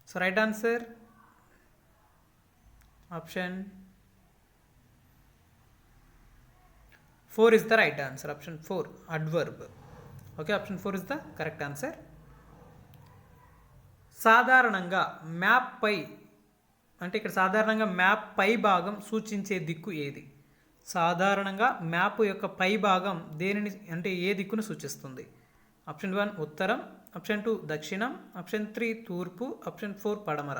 So right answer option 4 is the right answer. Option 4, adverb. Okay, option 4 is the correct answer. సాధారణంగా map పై అంటే ఇక్కడ సాధారణంగా map పై భాగం సూచించే దిక్కు ఏది? సాధారణంగా map యొక్క పై భాగం దేనిని అంటే ఏ దిక్కును సూచిస్తుంది? ఆప్షన్ 1 ఉత్తరం, ఆప్షన్ 2 దక్షిణం, ఆప్షన్ 3 తూర్పు, ఆప్షన్ 4 పడమర.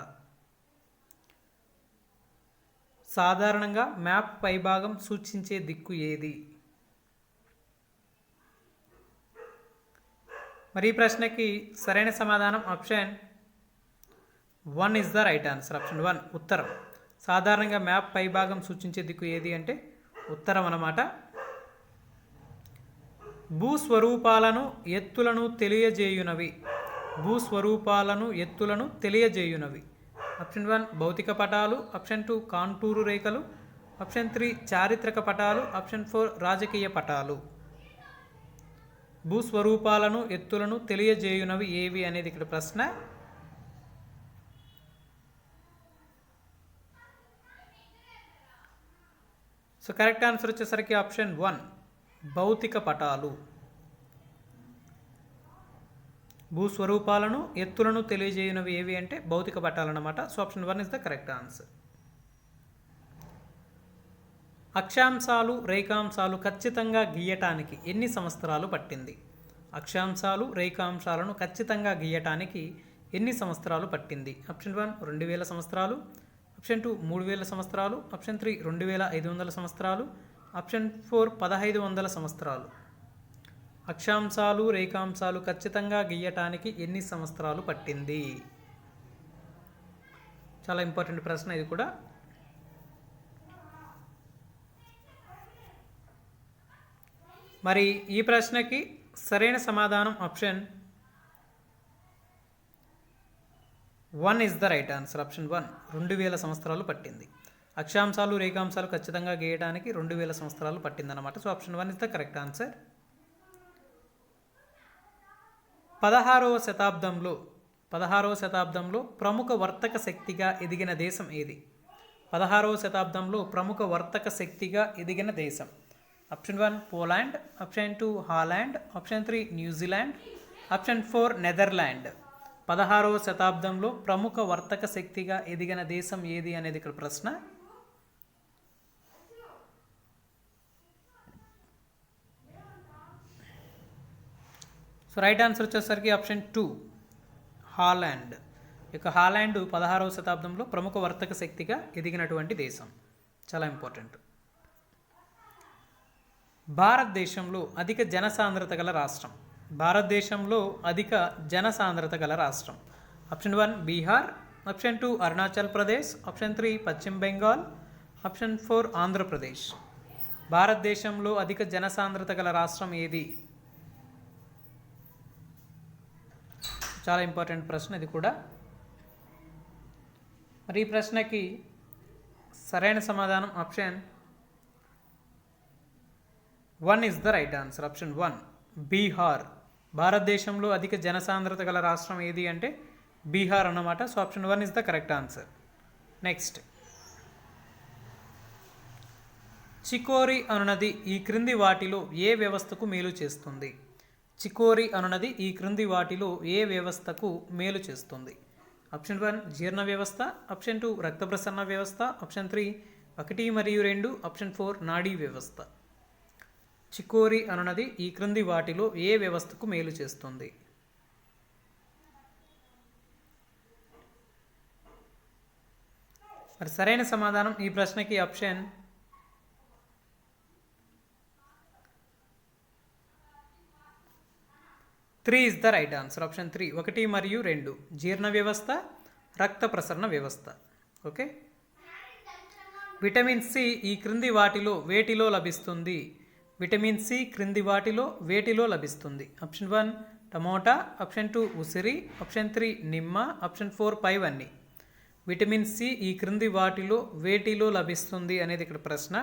సాధారణంగా మ్యాప్ పై భాగం సూచించే దిక్కు ఏది? మరి ఈ ప్రశ్నకి సరైన సమాధానం option 1 is the right answer. Option 1 ఉత్తరం. సాధారణంగా మ్యాప్ పై భాగం సూచించే దిక్కు ఏది అంటే ఉత్తరం అన్నమాట. భూస్వరూపాలను ఎత్తులను తెలియజేయునవి. భూస్వరూపాలను ఎత్తులను తెలియజేయునవి. ఆప్షన్ 1 భౌతిక పటాలు, ఆప్షన్ 2 కాంటూరు రేఖలు, ఆప్షన్ 3 చారిత్రక పటాలు, ఆప్షన్ 4 రాజకీయ పటాలు. భూస్వరూపాలను ఎత్తులను తెలియజేయునవి ఏవి అనేది ఇక్కడ ప్రశ్న. సో కరెక్ట్ ఆన్సర్ వచ్చేసరికి ఆప్షన్ 1 భౌతిక పటాలు. భూస్వరూపాలను ఎత్తులను తెలియజేయునవి ఏవి అంటే భౌతిక పటాలు అన్నమాట. So option 1 is the correct answer. అక్షాంశాలు రేఖాంశాలు ఖచ్చితంగా గీయటానికి ఎన్ని సంవత్సరాలు పట్టింది? అక్షాంశాలు రేఖాంశాలను ఖచ్చితంగా గీయటానికి ఎన్ని సంవత్సరాలు పట్టింది? ఆప్షన్ 1 2000 సంవత్సరాలు, ఆప్షన్ 2 3000 సంవత్సరాలు, ఆప్షన్ 3 2500 సంవత్సరాలు, ఆప్షన్ 4 1500 సంవత్సరాలు. అక్షాంశాలు రేఖాంశాలు ఖచ్చితంగా గీయటానికి ఎన్ని సంవత్సరాలు పట్టింది? చాలా ఇంపార్టెంట్ ప్రశ్న ఇది కూడా. మరి ఈ ప్రశ్నకి సరైన సమాధానం option 1 is the right answer. Option 1 2000 సంవత్సరాలు పట్టింది. అక్షాంశాలు రేఖాంశాలు ఖచ్చితంగా గీయడానికి 2000 సంవత్సరాలు పట్టిందన్నమాట. So option 1 is the correct answer. 16వ శతాబ్దంలో ప్రముఖ వర్తక శక్తిగా ఎదిగిన దేశం ఏది? 16వ శతాబ్దంలో ప్రముఖ వర్తక శక్తిగా ఎదిగిన దేశం. Option 1 Poland, option 2 Holland, option 3 New Zealand, option 4 Netherland. 16వ శతాబ్దంలో ప్రముఖ వర్తక శక్తిగా ఎదిగిన దేశం ఏది అనేది ఇక్కడ ప్రశ్న. సో రైట్ ఆన్సర్ వచ్చేసరికి ఆప్షన్ 2 హాలాండ్. ఇక హాలాండ్ 16వ శతాబ్దంలో ప్రముఖ వర్తక శక్తిగా ఎదిగినటువంటి దేశం. చాలా ఇంపార్టెంట్. భారతదేశంలో అధిక జనసాంద్రత గల రాష్ట్రం. భారతదేశంలో అధిక జనసాంద్రత గల రాష్ట్రం. Option 1 Bihar, option 2 Arunachal Pradesh, option 3 పశ్చిమ బెంగాల్, ఆప్షన్ 4 ఆంధ్రప్రదేశ్. భారతదేశంలో అధిక జనసాంద్రత గల రాష్ట్రం ఏది? చాలా ఇంపార్టెంట్ ప్రశ్న ఇది కూడా. మరి ఈ ప్రశ్నకి సరైన సమాధానం option 1 is the right answer. Option 1 Bihar. భారతదేశంలో అధిక జనసాంద్రత గల రాష్ట్రం ఏది అంటే బీహార్ అన్నమాట. So option 1 is the correct answer. Next, chicory అనునది ఈ క్రింది వాటిలో ఏ వ్యవస్థకు మేలు చేస్తుంది? చికోరి అనునది ఈ క్రింది వాటిలో ఏ వ్యవస్థకు మేలు చేస్తుంది? ఆప్షన్ 1 జీర్ణ వ్యవస్థ, ఆప్షన్ 2 రక్త ప్రసరణ వ్యవస్థ, ఆప్షన్ 3 1 మరియు 2, ఆప్షన్ 4 నాడీ వ్యవస్థ. చికోరి అనునది ఈ క్రింది వాటిలో ఏ వ్యవస్థకు మేలు చేస్తుంది? మరి సరైన సమాధానం ఈ ప్రశ్నకి option 3 is the right answer. Option 3 1 మరియు 2 జీర్ణ వ్యవస్థ, రక్త ప్రసరణ వ్యవస్థ. ఓకే. విటమిన్ సి ఈ క్రింది వాటిలో వేటిలో లభిస్తుంది? విటమిన్ సి క్రింది వాటిలో వేటిలో లభిస్తుంది? ఆప్షన్ 1 టమోటా, ఆప్షన్ 2 ఉసిరి, ఆప్షన్ 3 నిమ్మ, ఆప్షన్ 4 పైవన్నీ. విటమిన్ సి ఈ క్రింది వాటిలో వేటిలో లభిస్తుంది అనేది ఇక్కడ ప్రశ్న.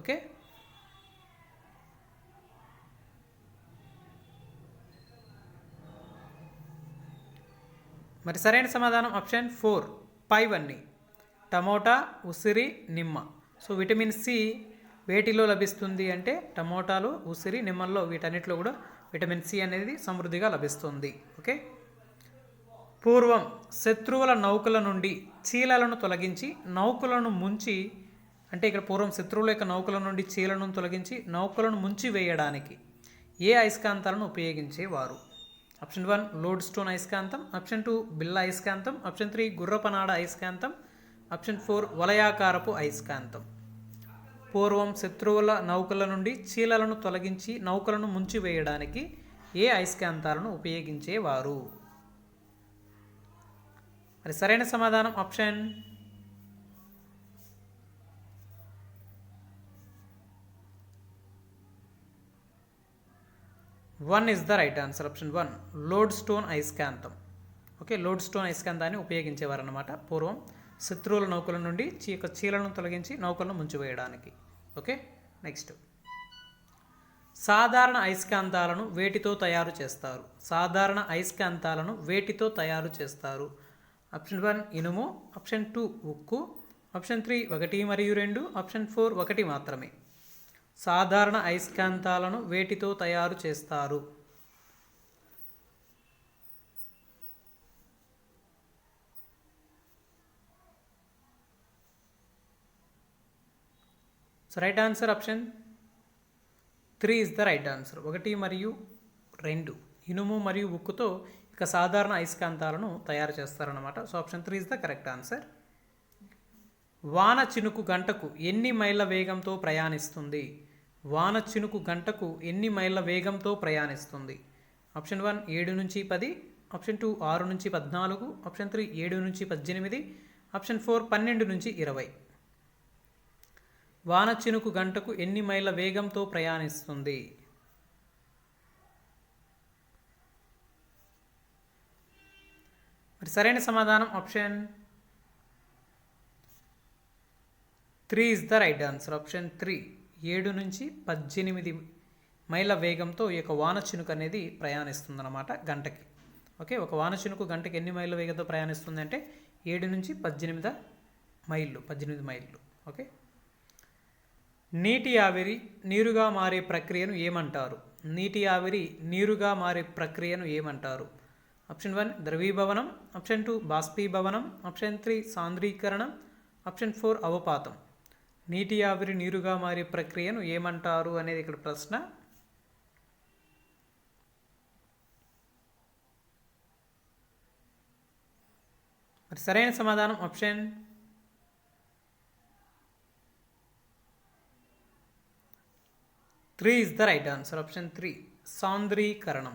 ఓకే. మరి సరైన సమాధానం ఆప్షన్ 4 పైవన్నీ. టమోటా, ఉసిరి, నిమ్మ. సో విటమిన్ సి వేటిలో లభిస్తుంది అంటే టమోటాలు, ఉసిరి, నిమ్మల్లో వీటన్నిటిలో కూడా విటమిన్ సి అనేది సమృద్ధిగా లభిస్తుంది. ఓకే. పూర్వం శత్రువుల నౌకల నుండి చీలలను తొలగించి నౌకలను ముంచి అంటే ఇక్కడ పూర్వం శత్రువుల యొక్క నౌకల నుండి చీలను తొలగించి నౌకలను ముంచి వేయడానికి ఏ అయస్కాంతాలను ఉపయోగించేవారు? ఆప్షన్ 1 లోడ్ స్టోన్ అయస్కాంతం, ఆప్షన్ 2 బిల్ల అయస్కాంతం, ఆప్షన్ 3 గుర్రపనాడ అయస్కాంతం, ఆప్షన్ 4 వలయాకారపు అయస్కాంతం. పూర్వం శత్రువుల నౌకల నుండి చీలలను తొలగించి నౌకలను ముంచివేయడానికి ఏ అయస్కాంతాలను ఉపయోగించేవారు? మరి సరైన సమాధానం option 1 is the right answer. Option 1 load stone అయస్కాంతం. ఓకే, లోడ్ స్టోన్ అయస్కాంతాన్ని ఉపయోగించేవారు అన్నమాట పూర్వం శత్రువుల నౌకల నుండి చీలను తొలగించి నౌకలను ముంచివేయడానికి. Okay, next. సాధారణ అయస్కాంతాలను వేటితో తయారు చేస్తారు? సాధారణ అయస్కాంతాలను వేటితో తయారు చేస్తారు? ఆప్షన్ 1 ఇనుము, ఆప్షన్ 2 ఉక్కు, ఆప్షన్ 3 1 మరియు 2, ఆప్షన్ 4 1 మాత్రమే. సాధారణ అయస్కాంతాలను వేటితో తయారు చేస్తారు? So right answer option 3 is the right answer. 1 మరియు 2 ఇనుము మరియు ఉక్కుతో ఇక సాధారణ అయస్కాంతాలను తయారు చేస్తారన్నమాట. So option 3 is the correct answer. వాన చినుకు గంటకు ఎన్ని మైళ్ళ వేగంతో ప్రయాణిస్తుంది? వాన చినుకు గంటకు ఎన్ని మైళ్ళ వేగంతో ప్రయాణిస్తుంది? ఆప్షన్ 1 7 నుంచి 10, ఆప్షన్ 2 6 నుంచి 14, ఆప్షన్ 3 7 నుంచి 18, ఆప్షన్ 4 12 నుంచి 20. వాన చినుకు గంటకు ఎన్ని మైళ్ళ వేగంతో ప్రయాణిస్తుంది? మరి సరైన సమాధానం option 3 is the right answer. Option 3 7 నుంచి 18 మైళ్ళ వేగంతో ఈ యొక్క వాన చినుకు అనేది ప్రయాణిస్తుంది అన్నమాట గంటకి. ఓకే, ఒక వాన చినుకు గంటకి ఎన్ని మైళ్ళ వేగంతో ప్రయాణిస్తుంది అంటే 7 నుంచి 18 మైళ్ళు. ఓకే, నీటి ఆవిరి నీరుగా మారే ప్రక్రియను ఏమంటారు? నీటి ఆవిరి నీరుగా మారే ప్రక్రియను ఏమంటారు? ఆప్షన్ 1 ద్రవీభవనం, ఆప్షన్ 2 బాష్పీభవనం, ఆప్షన్ 3 సాంద్రీకరణం, ఆప్షన్ 4 అవపాతం. నీటి ఆవిరి నీరుగా మారే ప్రక్రియను ఏమంటారు అనేది ఇక్కడ ప్రశ్న. మరి సరైన సమాధానం option 3 is the right answer. Option 3 సాంద్రీకరణం.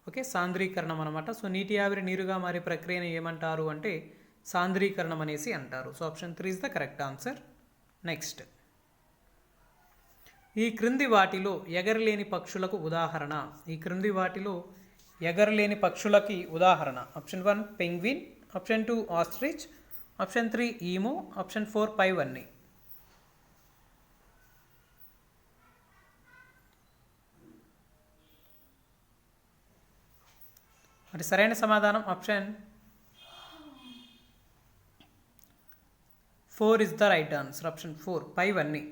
ఓకే, సాంద్రీకరణం అనమాట. సో నీటి ఆవిరి నీరుగా మారే ప్రక్రియను ఏమంటారు అంటే సాంద్రీకరణం అనేసి అంటారు. So option 3 is the correct answer. Next. ఈ క్రింది వాటిలో ఎగరలేని పక్షులకు ఉదాహరణ? ఈ క్రింది వాటిలో ఎగరలేని పక్షులకి ఉదాహరణ? Option 1 penguin, option 2 ostrich, option 3 emu, option 4 పైవన్నీ. మరి సరైన సమాధానం option 4 is the right answer. Option 4 పైవన్నీ.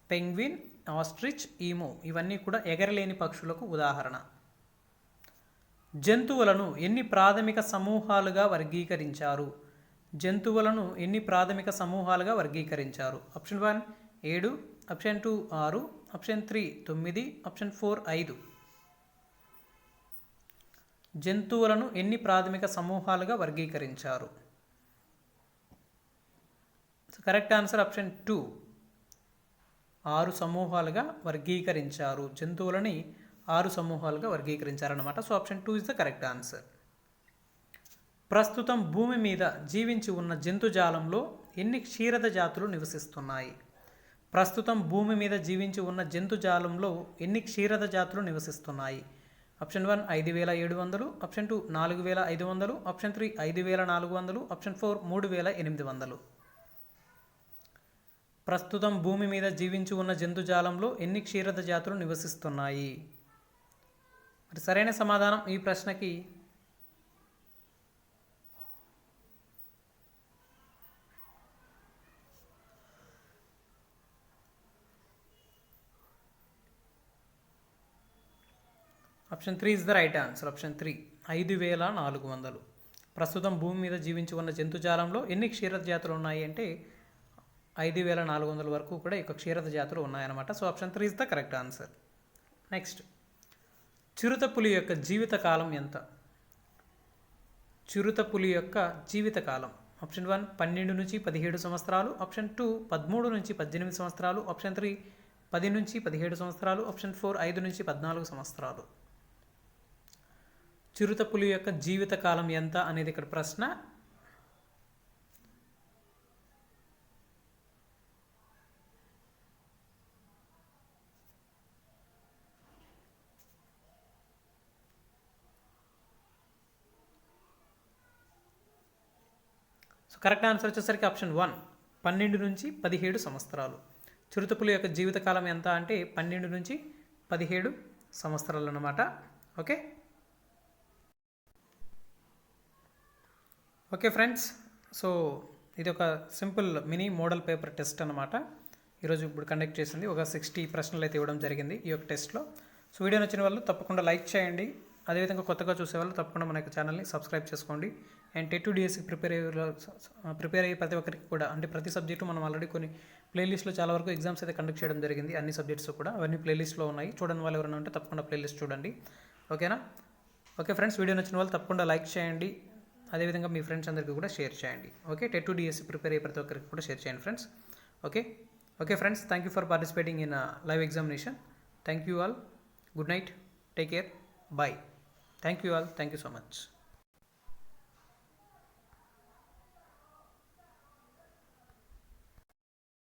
పెంగ్విన్, ఆస్ట్రిచ్, ఈమో ఇవన్నీ కూడా ఎగరలేని పక్షులకు ఉదాహరణ. జంతువులను ఎన్ని ప్రాథమిక సమూహాలుగా వర్గీకరించారు? జంతువులను ఎన్ని ప్రాథమిక సమూహాలుగా వర్గీకరించారు? Option 1 7, option 2 6, option 3 9, option 4 5. జంతువులను ఎన్ని ప్రాథమిక సమూహాలుగా వర్గీకరించారు? కరెక్ట్ ఆన్సర్ ఆప్షన్ 2 6 సమూహాలుగా వర్గీకరించారు. జంతువులని 6 సమూహాలుగా వర్గీకరించారన్నమాట. So option 2 is the correct answer. ప్రస్తుతం భూమి మీద జీవించి ఉన్న జంతుజాలంలో ఎన్ని క్షీరద జాతులు నివసిస్తున్నాయి? ప్రస్తుతం భూమి మీద జీవించి ఉన్న జంతుజాలంలో ఎన్ని క్షీరద జాతులు నివసిస్తున్నాయి? Option 1 5700, option 2 4500, option 3 5400, option 4 3800. ప్రస్తుతం భూమి మీద జీవించి ఉన్న జంతుజాలంలో ఎన్ని క్షీరద జాతులు నివసిస్తున్నాయి? మరి సరైన సమాధానం ఈ ప్రశ్నకి option 3 is the right answer. Option 3 5400. ప్రస్తుతం భూమి మీద జీవించి ఉన్న జంతుజాలంలో ఎన్ని క్షీరద జాతులు ఉన్నాయి అంటే 5400 వరకు కూడా ఈ యొక్క క్షీరద జాతులు ఉన్నాయన్నమాట. So option 3 is the correct answer. Next, చిరుతపులి యొక్క జీవితకాలం ఎంత? చిరుతపులి యొక్క జీవితకాలం ఆప్షన్ 1 12 నుంచి 17 సంవత్సరాలు, ఆప్షన్ 2 13 నుంచి 18 సంవత్సరాలు, ఆప్షన్ 3 10 నుంచి 17 సంవత్సరాలు, ఆప్షన్ 4 5 నుంచి 14 సంవత్సరాలు. చిరుతపులి యొక్క జీవితకాలం ఎంత అనేది ఇక్కడ ప్రశ్న. సో కరెక్ట్ ఆన్సర్ వచ్చేసరికి ఆప్షన్ 1 12 నుంచి 17 సంవత్సరాలు. చిరుతపులి యొక్క జీవితకాలం ఎంత అంటే 12 నుంచి 17 సంవత్సరాలు అన్నమాట. ఓకే ఫ్రెండ్స్, సో ఇది ఒక simple mini model paper test అనమాట. ఈరోజు ఇప్పుడు కండక్ట్ చేసింది ఒక 60 ప్రశ్నలు అయితే ఇవ్వడం జరిగింది ఈ యొక్క టెస్ట్లో. సో వీడియో నచ్చిన వాళ్ళు తప్పకుండా లైక్ చేయండి. అదేవిధంగా కొత్తగా చూసేవాళ్ళు తప్పకుండా మన యొక్క ఛానల్ని సబ్స్క్రైబ్ చేసుకోండి. అండ్ టెట్ డిఎస్సి ప్రిపేర్ అయ్యే ప్రతి ఒక్కరికి కూడా, అంటే ప్రతి సబ్జెక్టు మనం ఆల్రెడీ కొన్ని ప్లేలిస్ట్లో చాలా వరకు ఎగ్జామ్స్ అయితే కండక్ట్ చేయడం జరిగింది. అన్ని సబ్జెక్ట్స్ కూడా అవన్నీ ప్లేలిస్ట్లో ఉన్నాయి. చూడని వాళ్ళు ఎవరైనా ఉంటే తప్పకుండా ప్లేలిస్ట్ చూడండి. ఓకేనా? ఓకే ఫ్రెండ్స్, వీడియో నచ్చిన వాళ్ళు తప్పకుండా లైక్ చేయండి. అదేవిధంగా మీ ఫ్రెండ్స్ అందరికీ కూడా షేర్ చేయండి. ఓకే, టెట్ డిఎస్సి ప్రిపేర్ అయ్యే ప్రతి ఒక్కరికి కూడా షేర్ చేయండి friends. Okay friends, thank you for participating in live examination. Thank you all. Good night. Take care. Bye. Thank you all. Thank you so much.